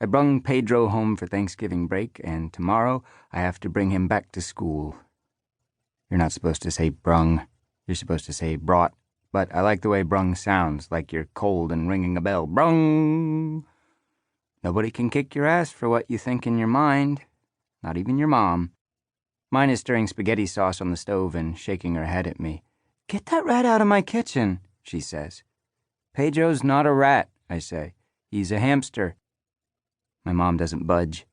I brung Pedro home for Thanksgiving break, and tomorrow I have to bring him back to school. You're not supposed to say brung. You're supposed to say brought. But I like the way brung sounds, like you're cold and ringing a bell. Brung! Nobody can kick your ass for what you think in your mind. Not even your mom. Mine is stirring spaghetti sauce on the stove and shaking her head at me. "Get that rat out of my kitchen," she says. "Pedro's not a rat," I say. "He's a hamster." My mom doesn't budge.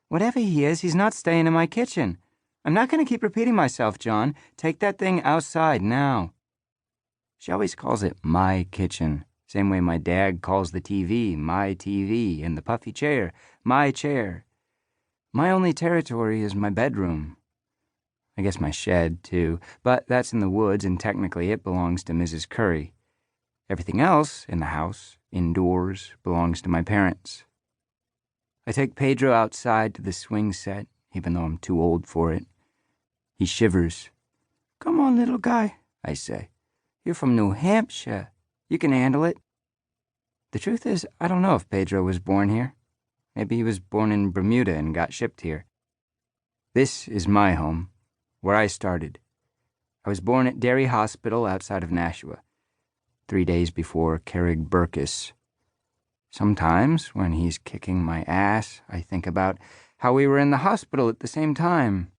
"Whatever he is, he's not staying in my kitchen. I'm not going to keep repeating myself, Jon. Take that thing outside now." She always calls it my kitchen, same way my dad calls the TV my TV and the puffy chair my chair. My only territory is my bedroom. I guess my shed, too, but that's in the woods and technically it belongs to Mrs. Curry. Everything else in the house, indoors, belongs to my parents. I take Pedro outside to the swing set, even though I'm too old for it. He shivers. "Come on, little guy," I say. "You're from New Hampshire. You can handle it." The truth is, I don't know if Pedro was born here. Maybe he was born in Bermuda and got shipped here. This is my home, where I started. I was born at Derry Hospital outside of Nashua, 3 days before Carrig Burkus. Sometimes, when he's kicking my ass, I think about how we were in the hospital at the same time.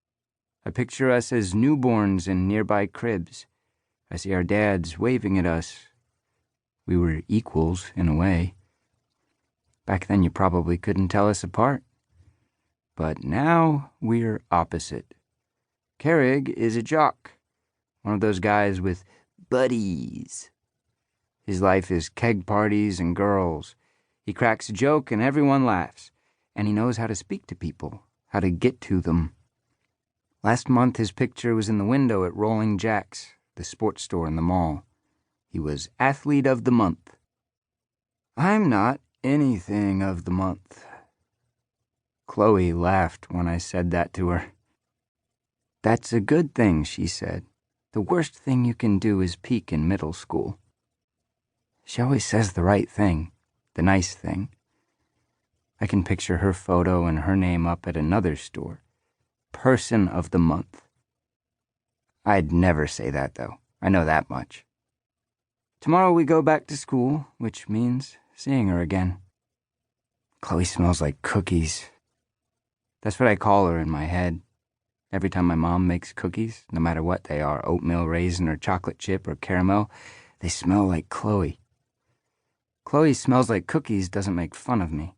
I picture us as newborns in nearby cribs. I see our dads waving at us. We were equals, in a way. Back then you probably couldn't tell us apart. But now we're opposite. Carrig is a jock, one of those guys with buddies. His life is keg parties and girls. He cracks a joke and everyone laughs, and he knows how to speak to people, how to get to them. Last month his picture was in the window at Rolling Jack's, the sports store in the mall. He was Athlete of the Month. I'm not anything of the month. Chloe laughed when I said that to her. "That's a good thing," she said. "The worst thing you can do is peak in middle school." She always says the right thing, the nice thing. I can picture her photo and her name up at another store. Person of the Month. I'd never say that, though. I know that much. Tomorrow we go back to school, which means seeing her again. Chloe smells like cookies. That's what I call her in my head. Every time my mom makes cookies, no matter what they are, oatmeal raisin or chocolate chip or caramel, they smell like Chloe. Chloe smells like cookies doesn't make fun of me.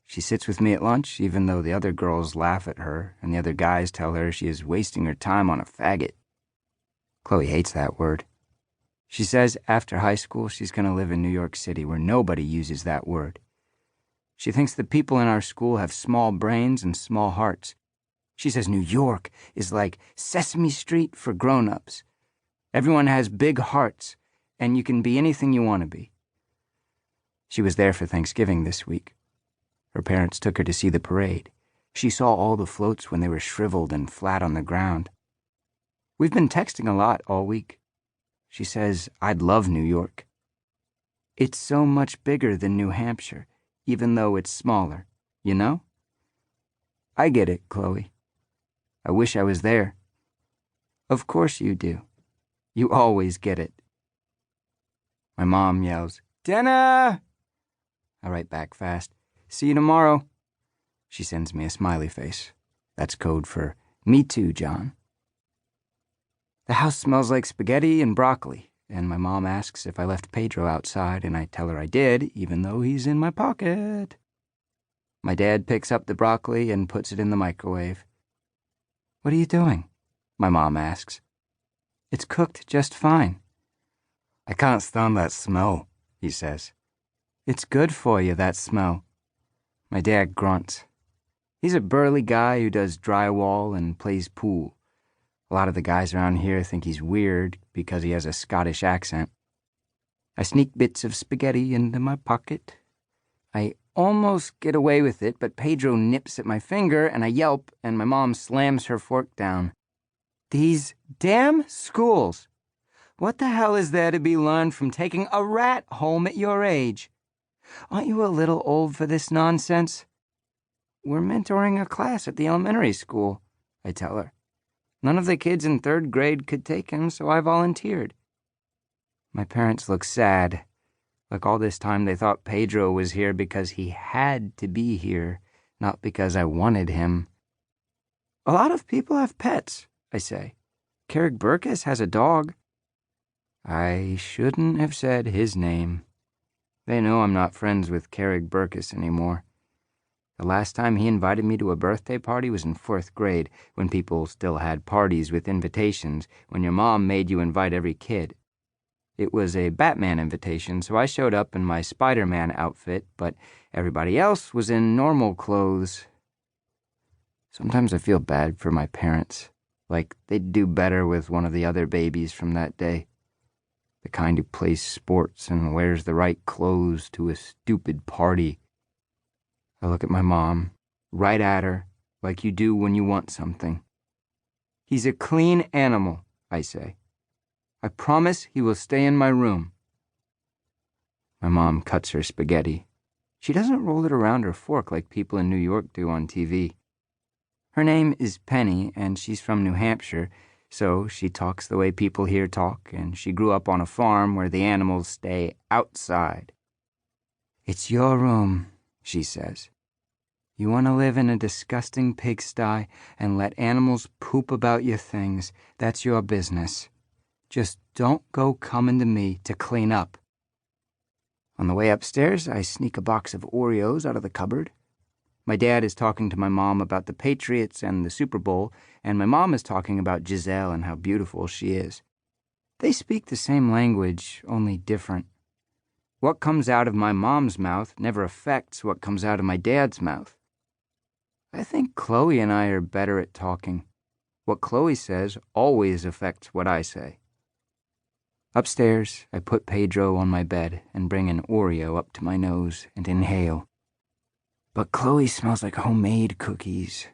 She sits with me at lunch, even though the other girls laugh at her and the other guys tell her she is wasting her time on a faggot. Chloe hates that word. She says after high school she's going to live in New York City where nobody uses that word. She thinks the people in our school have small brains and small hearts. She says New York is like Sesame Street for grown-ups. Everyone has big hearts, and you can be anything you want to be. She was there for Thanksgiving this week. Her parents took her to see the parade. She saw all the floats when they were shriveled and flat on the ground. We've been texting a lot all week. She says, I'd love New York. It's so much bigger than New Hampshire, even though it's smaller, you know? I get it, Chloe. I wish I was there. Of course you do. You always get it. My mom yells, "Dinner!" I write back fast, "See you tomorrow." She sends me a smiley face. That's code for, "Me too, Jon." The house smells like spaghetti and broccoli, and my mom asks if I left Pedro outside, and I tell her I did, even though he's in my pocket. My dad picks up the broccoli and puts it in the microwave. "What are you doing?" my mom asks. "It's cooked just fine." "I can't stand that smell," he says. "It's good for you, that smell." My dad grunts. He's a burly guy who does drywall and plays pool. A lot of the guys around here think he's weird because he has a Scottish accent. I sneak bits of spaghetti into my pocket. I almost get away with it, but Pedro nips at my finger and I yelp and my mom slams her fork down. These damn schools! What the hell is there to be learned from taking a rat home at your age? Aren't you a little old for this nonsense? We're mentoring a class at the elementary school, I tell her. None of the kids in 3rd grade could take him, so I volunteered. My parents look sad. Like all this time they thought Pedro was here because he had to be here, not because I wanted him. A lot of people have pets, I say. Carrick Burkus has a dog. I shouldn't have said his name. They know I'm not friends with Carrick Burkus anymore. The last time he invited me to a birthday party was in 4th grade, when people still had parties with invitations, when your mom made you invite every kid. It was a Batman invitation, so I showed up in my Spider-Man outfit, but everybody else was in normal clothes. Sometimes I feel bad for my parents, like they'd do better with one of the other babies from that day. The kind who plays sports and wears the right clothes to a stupid party. I look at my mom, right at her, like you do when you want something. He's a clean animal, I say. I promise he will stay in my room. My mom cuts her spaghetti. She doesn't roll it around her fork like people in New York do on TV. Her name is Penny, and she's from New Hampshire, so she talks the way people here talk, and she grew up on a farm where the animals stay outside. It's your room, she says. You want to live in a disgusting pigsty and let animals poop about your things. That's your business. Just don't go coming to me to clean up. On the way upstairs, I sneak a box of Oreos out of the cupboard. My dad is talking to my mom about the Patriots and the Super Bowl, and my mom is talking about Giselle and how beautiful she is. They speak the same language, only different. What comes out of my mom's mouth never affects what comes out of my dad's mouth. I think Chloe and I are better at talking. What Chloe says always affects what I say. Upstairs, I put Pedro on my bed and bring an Oreo up to my nose and inhale. But Chloe smells like homemade cookies.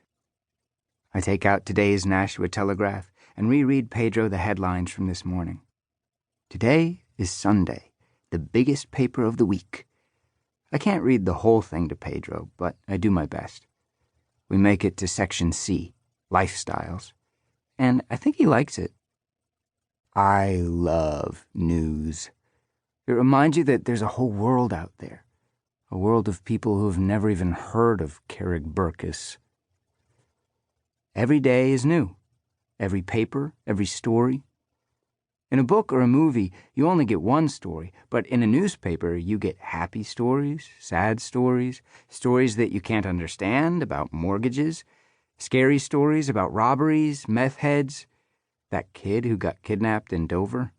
I take out today's Nashua Telegraph and reread Pedro the headlines from this morning. Today is Sunday, the biggest paper of the week. I can't read the whole thing to Pedro, but I do my best. We make it to Section C, Lifestyles, and I think he likes it. I love news. It reminds you that there's a whole world out there, a world of people who have never even heard of Carrick Burkus. Every day is new. Every paper, every story. In a book or a movie, you only get one story, but in a newspaper, you get happy stories, sad stories, stories that you can't understand about mortgages, scary stories about robberies, meth heads, that kid who got kidnapped in Dover.